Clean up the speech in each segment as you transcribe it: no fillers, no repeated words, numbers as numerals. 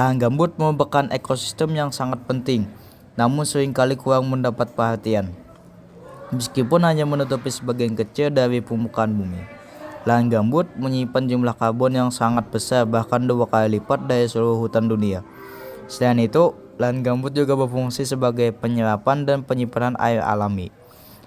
Lahan gambut merupakan ekosistem yang sangat penting, namun seringkali kurang mendapat perhatian. Meskipun hanya menutupi sebagian kecil dari permukaan bumi, lahan gambut menyimpan jumlah karbon yang sangat besar, bahkan 2 kali lipat dari seluruh hutan dunia. Selain itu, lahan gambut juga berfungsi sebagai penyerapan dan penyimpanan air alami,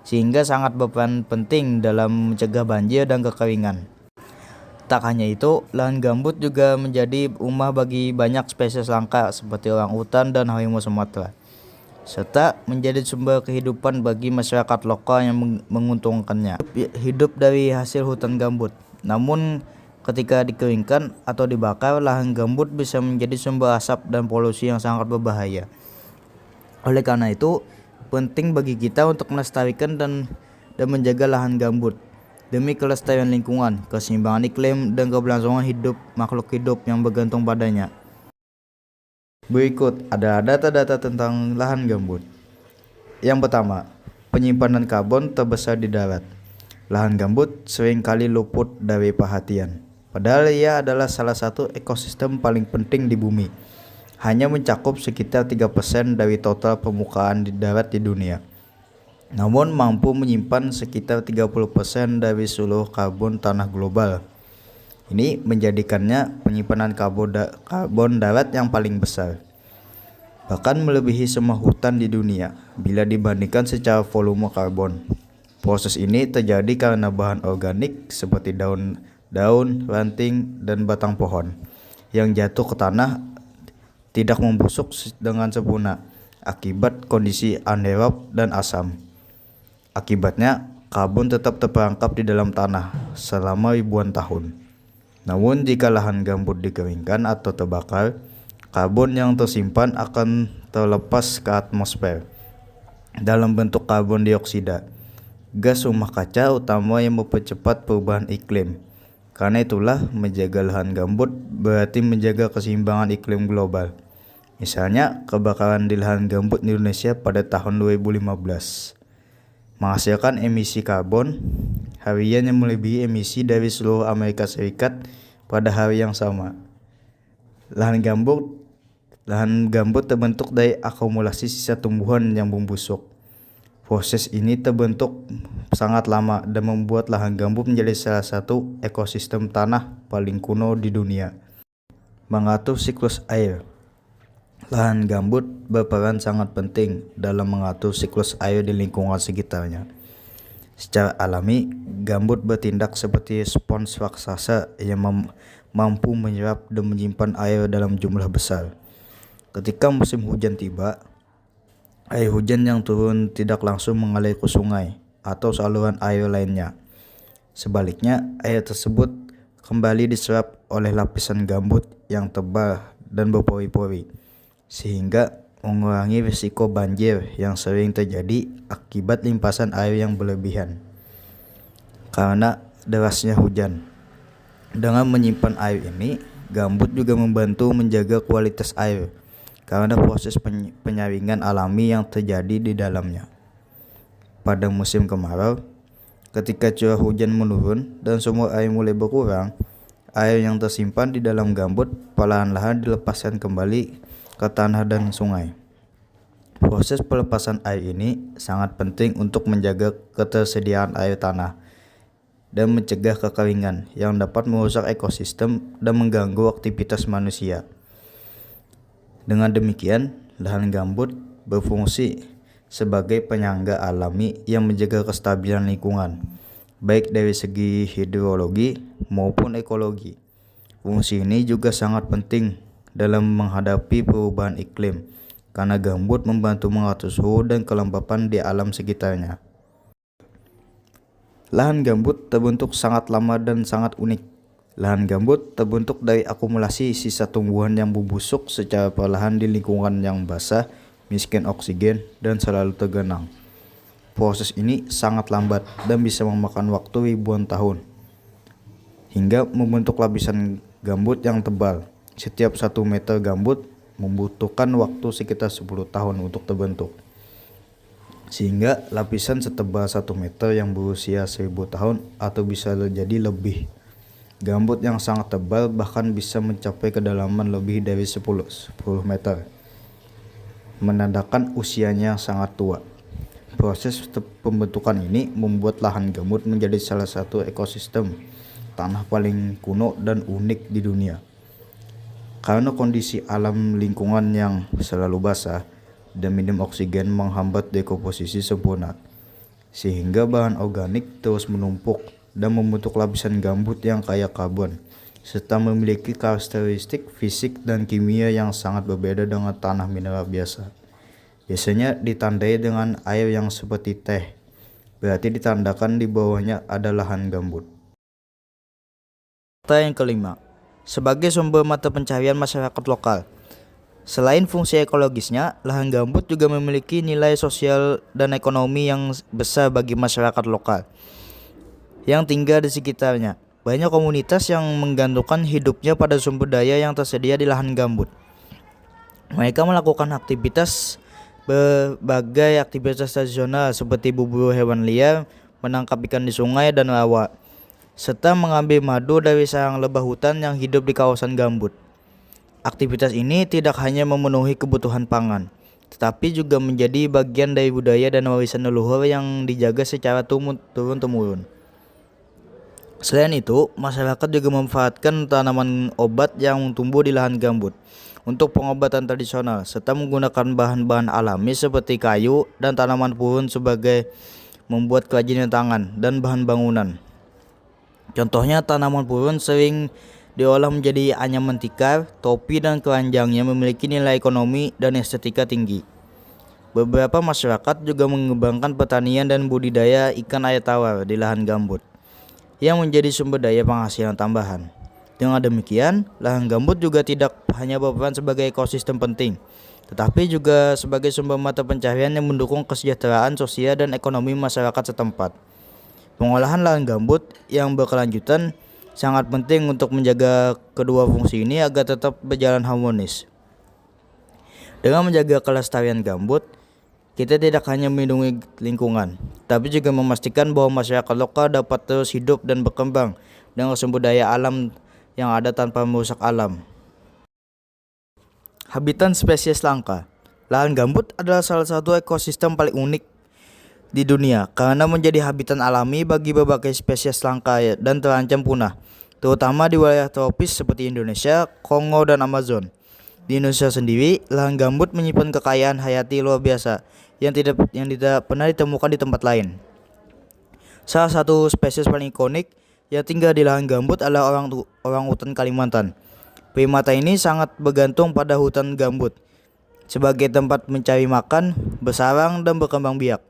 sehingga sangat berperan penting dalam mencegah banjir dan kekeringan. Tak hanya itu, lahan gambut juga menjadi rumah bagi banyak spesies langka seperti orangutan dan harimau Sumatera, serta menjadi sumber kehidupan bagi masyarakat lokal yang menguntungkannya hidup dari hasil hutan gambut. Namun, ketika dikeringkan atau dibakar, lahan gambut bisa menjadi sumber asap dan polusi yang sangat berbahaya. Oleh karena itu, penting bagi kita untuk melestarikan dan menjaga lahan gambut demi kelestarian lingkungan, keseimbangan iklim, dan keberlangsungan hidup makhluk hidup yang bergantung padanya. Berikut ada data-data tentang lahan gambut. Yang pertama, penyimpanan karbon terbesar di darat. Lahan gambut seringkali luput dari perhatian, padahal ia adalah salah satu ekosistem paling penting di bumi. Hanya mencakup sekitar 3% dari total permukaan di darat di dunia, namun mampu menyimpan sekitar 30% dari seluruh karbon tanah global. Ini menjadikannya penyimpanan karbon darat yang paling besar, bahkan melebihi semua hutan di dunia bila dibandingkan secara volume karbon. Proses ini terjadi karena bahan organik seperti daun, ranting, dan batang pohon yang jatuh ke tanah tidak membusuk dengan sempurna akibat kondisi anaerob dan asam. Akibatnya, karbon tetap terperangkap di dalam tanah selama ribuan tahun. Namun jika lahan gambut dikeringkan atau terbakar, karbon yang tersimpan akan terlepas ke atmosfer dalam bentuk karbon dioksida, gas rumah kaca utama yang mempercepat perubahan iklim. Karena itulah menjaga lahan gambut berarti menjaga keseimbangan iklim global. Misalnya kebakaran di lahan gambut di Indonesia pada tahun 2015 menghasilkan emisi karbon harian yang melebihi emisi dari seluruh Amerika Serikat pada hari yang sama. Lahan gambut terbentuk dari akumulasi sisa tumbuhan yang membusuk. Proses ini terbentuk sangat lama dan membuat lahan gambut menjadi salah satu ekosistem tanah paling kuno di dunia. Mengatur siklus air. Lahan gambut berperan sangat penting dalam mengatur siklus air di lingkungan sekitarnya. Secara alami, gambut bertindak seperti spons raksasa yang mampu menyerap dan menyimpan air dalam jumlah besar. Ketika musim hujan tiba, air hujan yang turun tidak langsung mengalir ke sungai atau saluran air lainnya. Sebaliknya, air tersebut kembali diserap oleh lapisan gambut yang tebal dan berpori-pori, sehingga mengurangi risiko banjir yang sering terjadi akibat limpasan air yang berlebihan karena derasnya hujan. Dengan menyimpan air ini, gambut juga membantu menjaga kualitas air karena proses penyaringan alami yang terjadi di dalamnya. Pada musim kemarau, ketika curah hujan menurun dan sumber air mulai berkurang, air yang tersimpan di dalam gambut perlahan-lahan dilepaskan kembali ke tanah dan sungai. Proses pelepasan air ini sangat penting untuk menjaga ketersediaan air tanah dan mencegah kekeringan yang dapat merusak ekosistem dan mengganggu aktivitas manusia. Dengan demikian, lahan gambut berfungsi sebagai penyangga alami yang menjaga kestabilan lingkungan, baik dari segi hidrologi maupun ekologi. Fungsi ini juga sangat penting dalam menghadapi perubahan iklim, karena gambut membantu mengatur suhu dan kelembapan di alam sekitarnya. Lahan gambut terbentuk sangat lama dan sangat unik. Lahan gambut terbentuk dari akumulasi sisa tumbuhan yang membusuk secara perlahan di lingkungan yang basah, miskin oksigen, dan selalu tergenang. Proses ini sangat lambat dan bisa memakan waktu ribuan tahun, hingga membentuk lapisan gambut yang tebal. Setiap 1 meter gambut membutuhkan waktu sekitar 10 tahun untuk terbentuk, sehingga lapisan setebal 1 meter yang berusia 1000 tahun atau bisa jadi lebih Gambut yang sangat tebal bahkan bisa mencapai kedalaman lebih dari 10 meter, menandakan usianya yang sangat tua. Proses pembentukan ini membuat lahan gambut menjadi salah satu ekosistem tanah paling kuno dan unik di dunia. Karena kondisi alam lingkungan yang selalu basah dan minim oksigen menghambat dekomposisi sempurna, sehingga bahan organik terus menumpuk dan membentuk lapisan gambut yang kaya karbon, serta memiliki karakteristik fisik dan kimia yang sangat berbeda dengan tanah mineral biasa. Biasanya ditandai dengan air yang seperti teh, berarti ditandakan di bawahnya ada lahan gambut. Fakta yang kelima, sebagai sumber mata pencaharian masyarakat lokal. Selain fungsi ekologisnya, lahan gambut juga memiliki nilai sosial dan ekonomi yang besar bagi masyarakat lokal yang tinggal di sekitarnya. Banyak komunitas yang menggantungkan hidupnya pada sumber daya yang tersedia di lahan gambut. Mereka melakukan berbagai aktivitas tradisional seperti berburu hewan liar, menangkap ikan di sungai dan rawa, serta mengambil madu dari sarang lebah hutan yang hidup di kawasan gambut. Aktivitas ini tidak hanya memenuhi kebutuhan pangan, tetapi juga menjadi bagian dari budaya dan warisan leluhur yang dijaga secara turun-temurun. Selain itu, masyarakat juga memanfaatkan tanaman obat yang tumbuh di lahan gambut untuk pengobatan tradisional, serta menggunakan bahan-bahan alami seperti kayu dan tanaman pohon sebagai membuat kerajinan tangan dan bahan bangunan. Contohnya, tanaman pohon sering diolah menjadi anyaman tikar, topi, dan keranjang yang memiliki nilai ekonomi dan estetika tinggi. Beberapa masyarakat juga mengembangkan pertanian dan budidaya ikan air tawar di lahan gambut, yang menjadi sumber daya penghasilan tambahan. Dengan demikian, lahan gambut juga tidak hanya berperan sebagai ekosistem penting, tetapi juga sebagai sumber mata pencaharian yang mendukung kesejahteraan sosial dan ekonomi masyarakat setempat. Pengolahan lahan gambut yang berkelanjutan sangat penting untuk menjaga kedua fungsi ini agar tetap berjalan harmonis. Dengan menjaga kelestarian gambut, kita tidak hanya melindungi lingkungan, tapi juga memastikan bahwa masyarakat lokal dapat terus hidup dan berkembang dengan sumber daya alam yang ada tanpa merusak alam. Habitat spesies langka. Lahan gambut adalah salah satu ekosistem paling unik di dunia karena menjadi habitat alami bagi berbagai spesies langka dan terancam punah, terutama di wilayah tropis seperti Indonesia, Kongo, dan Amazon. Di Indonesia sendiri, lahan gambut menyimpan kekayaan hayati luar biasa yang tidak pernah ditemukan di tempat lain. Salah satu spesies paling ikonik yang tinggal di lahan gambut adalah orangutan Kalimantan. Primata ini sangat bergantung pada hutan gambut sebagai tempat mencari makan, bersarang, dan berkembang biak.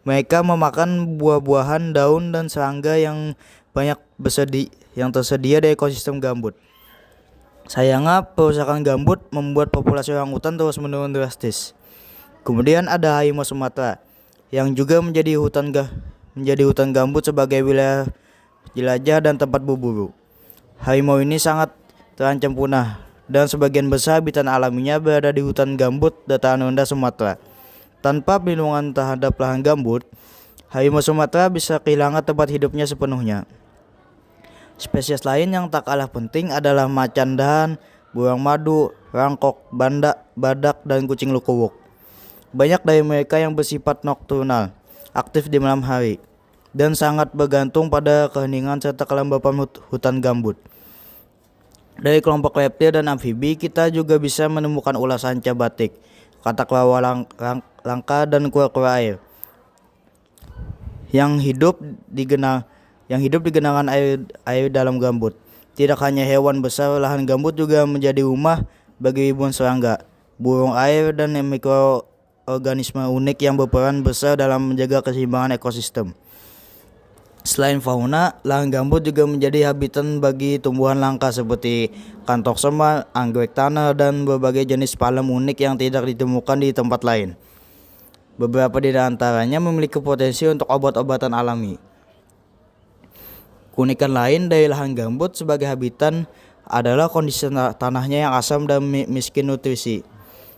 Mereka memakan buah-buahan, daun, dan serangga yang banyak tersedia di ekosistem gambut. Sayangnya, perusakan gambut membuat populasi orangutan terus menurun drastis. Kemudian ada harimau Sumatera yang juga menjadi hutan gambut sebagai wilayah jelajah dan tempat berburu. Harimau ini sangat terancam punah dan sebagian besar habitat alaminya berada di hutan gambut dataran rendah Sumatera. Tanpa perlindungan terhadap lahan gambut, harimau Sumatera bisa kehilangan tempat hidupnya sepenuhnya. Spesies lain yang tak kalah penting adalah macan dahan, burung madu, rangkok, badak, dan kucing lukuwuk. Banyak dari mereka yang bersifat nokturnal, aktif di malam hari, dan sangat bergantung pada keheningan serta kelembapan hutan gambut. Dari kelompok reptil dan amfibi, kita juga bisa menemukan ular sanca batik, katak rawa langka, dan kura-kura air yang hidup di genangan air dalam gambut. Tidak hanya hewan besar, lahan gambut juga menjadi rumah bagi ribuan serangga, burung air, dan mikroorganisme unik yang berperan besar dalam menjaga keseimbangan ekosistem. Selain fauna, lahan gambut juga menjadi habitat bagi tumbuhan langka seperti kantok semar, anggrek tanah, dan berbagai jenis palem unik yang tidak ditemukan di tempat lain. Beberapa di antaranya memiliki potensi untuk obat-obatan alami. Keunikan lain dari lahan gambut sebagai habitat adalah kondisi tanahnya yang asam dan miskin nutrisi.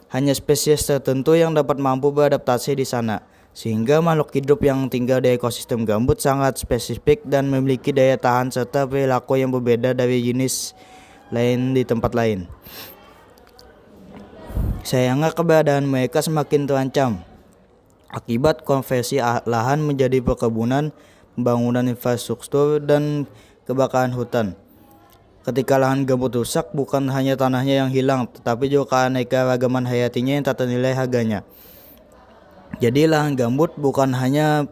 Hanya spesies tertentu yang dapat mampu beradaptasi di sana, Sehingga makhluk hidup yang tinggal di ekosistem gambut sangat spesifik dan memiliki daya tahan serta perilaku yang berbeda dari jenis lain di tempat lain. Sayangnya keberadaan mereka semakin terancam akibat konversi lahan menjadi perkebunan, pembangunan infrastruktur, dan kebakaran hutan. Ketika lahan gambut rusak, bukan hanya tanahnya yang hilang, tetapi juga keanekaragaman hayatinya yang tak ternilai harganya. Jadi lahan gambut bukan hanya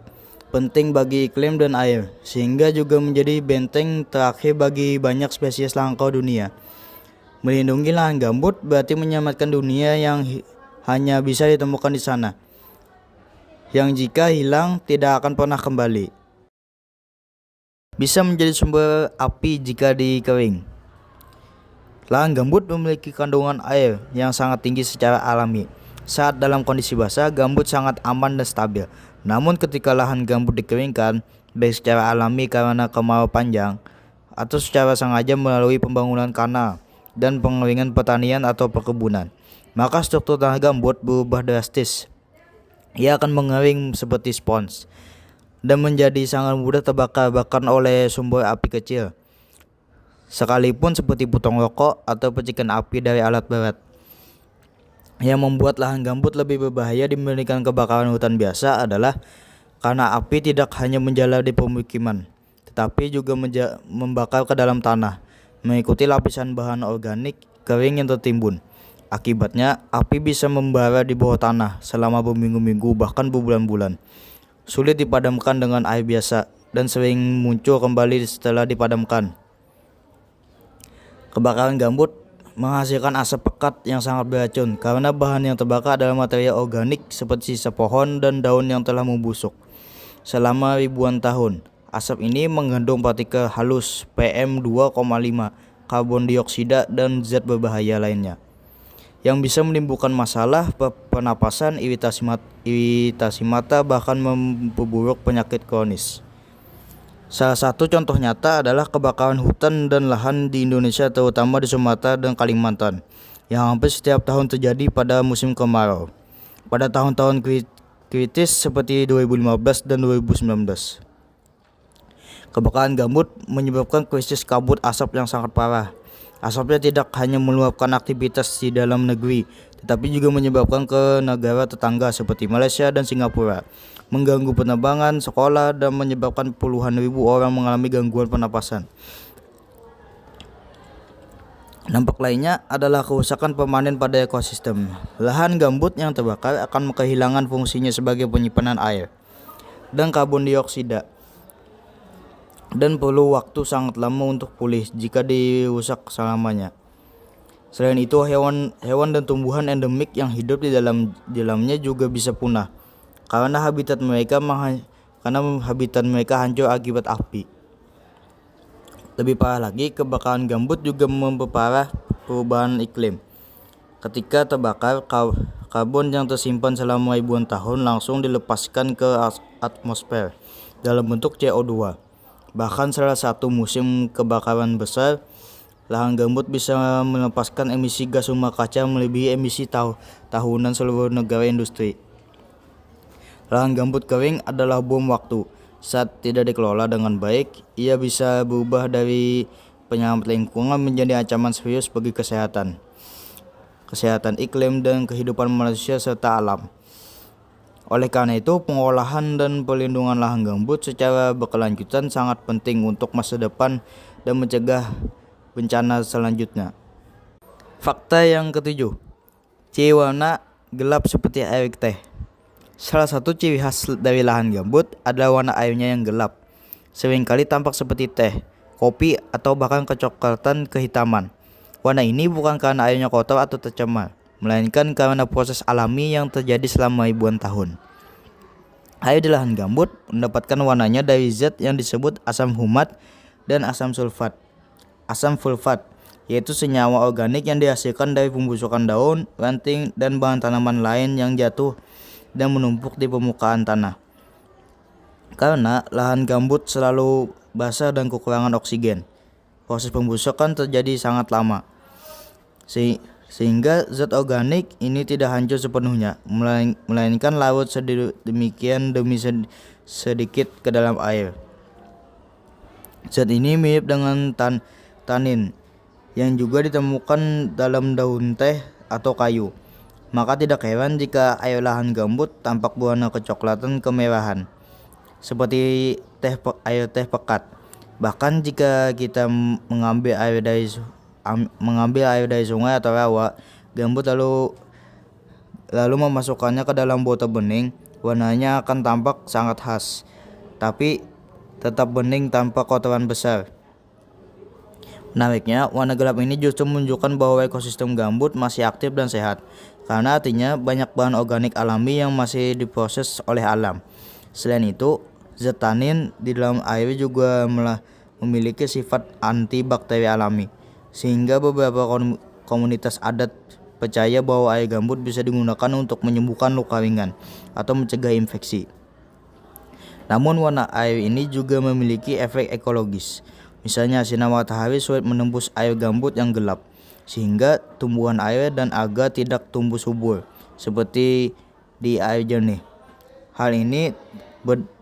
penting bagi iklim dan air, sehingga juga menjadi benteng terakhir bagi banyak spesies langka dunia. Melindungi lahan gambut berarti menyelamatkan dunia yang hanya bisa ditemukan di sana, yang jika hilang tidak akan pernah kembali. Bisa menjadi sumber api jika dikering. Lahan gambut memiliki kandungan air yang sangat tinggi secara alami. Saat dalam kondisi basah, gambut sangat aman dan stabil. Namun ketika lahan gambut dikeringkan, baik secara alami karena kemarau panjang, atau secara sengaja melalui pembangunan kanal dan pengeringan pertanian atau perkebunan, maka struktur tanah gambut berubah drastis. Ia akan mengering seperti spons dan menjadi sangat mudah terbakar bahkan oleh sumber api kecil, sekalipun seperti potong rokok atau percikan api dari alat berat. Yang membuat lahan gambut lebih berbahaya dibandingkan kebakaran hutan biasa adalah karena api tidak hanya menjalar di pemukiman, tetapi juga membakar ke dalam tanah, mengikuti lapisan bahan organik kering yang tertimbun. Akibatnya, api bisa membara di bawah tanah selama berminggu-minggu bahkan berbulan-bulan. Sulit dipadamkan dengan air biasa dan sering muncul kembali setelah dipadamkan. Kebakaran gambut menghasilkan asap pekat yang sangat beracun karena bahan yang terbakar adalah material organik seperti sisa pohon dan daun yang telah membusuk selama ribuan tahun. Asap ini mengandung partikel halus PM2,5, karbon dioksida, dan zat berbahaya lainnya yang bisa menimbulkan masalah pernapasan, iritasi mata, bahkan memperburuk penyakit kronis. Salah satu contoh nyata adalah kebakaran hutan dan lahan di Indonesia, terutama di Sumatera dan Kalimantan, yang hampir setiap tahun terjadi pada musim kemarau, pada tahun-tahun kritis seperti 2015 dan 2019. Kebakaran gambut menyebabkan krisis kabut asap yang sangat parah. Asapnya tidak hanya meluapkan aktivitas di dalam negeri, tetapi juga menyebabkan ke negara tetangga seperti Malaysia dan Singapura, mengganggu penerbangan, sekolah, dan menyebabkan puluhan ribu orang mengalami gangguan pernapasan. Dampak lainnya adalah kerusakan permanen pada ekosistem. Lahan gambut yang terbakar akan kehilangan fungsinya sebagai penyimpanan air dan karbon dioksida, dan perlu waktu sangat lama untuk pulih jika dirusak selamanya. Selain itu, hewan dan tumbuhan endemik yang hidup di dalamnya juga bisa punah karena habitat mereka hancur akibat api. Lebih parah lagi, kebakaran gambut juga memperparah perubahan iklim. Ketika terbakar, karbon yang tersimpan selama ribuan tahun langsung dilepaskan ke atmosfer dalam bentuk CO2. Bahkan salah satu musim kebakaran besar, lahan gambut bisa melepaskan emisi gas rumah kaca melebihi emisi tahunan seluruh negara industri. Lahan gambut kering adalah bom waktu. Saat tidak dikelola dengan baik, ia bisa berubah dari penyelamat lingkungan menjadi ancaman serius bagi kesehatan iklim dan kehidupan manusia serta alam. Oleh karena itu, pengolahan dan perlindungan lahan gambut secara berkelanjutan sangat penting untuk masa depan dan mencegah bencana selanjutnya. Fakta yang ketujuh, ciri warna gelap seperti air teh. Salah satu ciri khas dari lahan gambut adalah warna airnya yang gelap. Seringkali tampak seperti teh, kopi, atau bahkan kecoklatan kehitaman. Warna ini bukan karena airnya kotor atau tercemar, melainkan karena proses alami yang terjadi selama ribuan tahun. Air di lahan gambut mendapatkan warnanya dari zat yang disebut asam humat dan asam sulfat. Asam sulfat yaitu senyawa organik yang dihasilkan dari pembusukan daun, ranting, dan bahan tanaman lain yang jatuh dan menumpuk di permukaan tanah. Karena lahan gambut selalu basah dan kekurangan oksigen, proses pembusukan terjadi sangat lama. Sehingga zat organik ini tidak hancur sepenuhnya, melainkan larut sedemikian demi sedikit ke dalam air. Zat ini mirip dengan tanin yang juga ditemukan dalam daun teh atau kayu. Maka tidak heran jika air lahan gambut tampak berwarna kecoklatan kemerahan, seperti air teh pekat. Bahkan jika kita mengambil air dari sungai atau rawa gambut lalu memasukkannya ke dalam botol bening, warnanya akan tampak sangat khas, tapi tetap bening tanpa kotoran besar. Menariknya, warna gelap ini justru menunjukkan bahwa ekosistem gambut masih aktif dan sehat, karena artinya banyak bahan organik alami yang masih diproses oleh alam. Selain itu, zat tanin di dalam air juga memiliki sifat antibakteri alami, sehingga beberapa komunitas adat percaya bahwa air gambut bisa digunakan untuk menyembuhkan luka ringan atau mencegah infeksi. Namun warna air ini juga memiliki efek ekologis. Misalnya sinar matahari sulit menembus air gambut yang gelap, sehingga tumbuhan air dan alga tidak tumbuh subur seperti di air jernih. Hal ini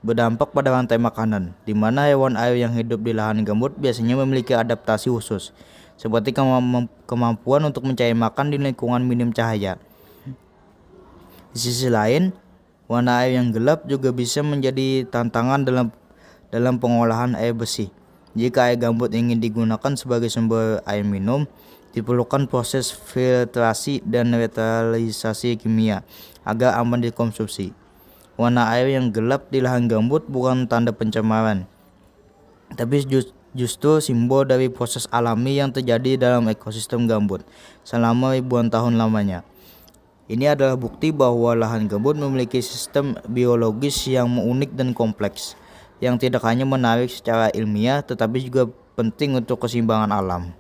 berdampak pada rantai makanan, di mana hewan air yang hidup di lahan gambut biasanya memiliki adaptasi khusus, seperti kemampuan untuk mencari makan di lingkungan minim cahaya. Di sisi lain, warna air yang gelap juga bisa menjadi tantangan dalam pengolahan air bersih. Jika air gambut ingin digunakan sebagai sumber air minum, diperlukan proses filtrasi dan netralisasi kimia agar aman dikonsumsi. Warna air yang gelap di lahan gambut bukan tanda pencemaran, tapi justru simbol dari proses alami yang terjadi dalam ekosistem gambut selama ribuan tahun lamanya. Ini adalah bukti bahwa lahan gambut memiliki sistem biologis yang unik dan kompleks, yang tidak hanya menarik secara ilmiah tetapi juga penting untuk keseimbangan alam.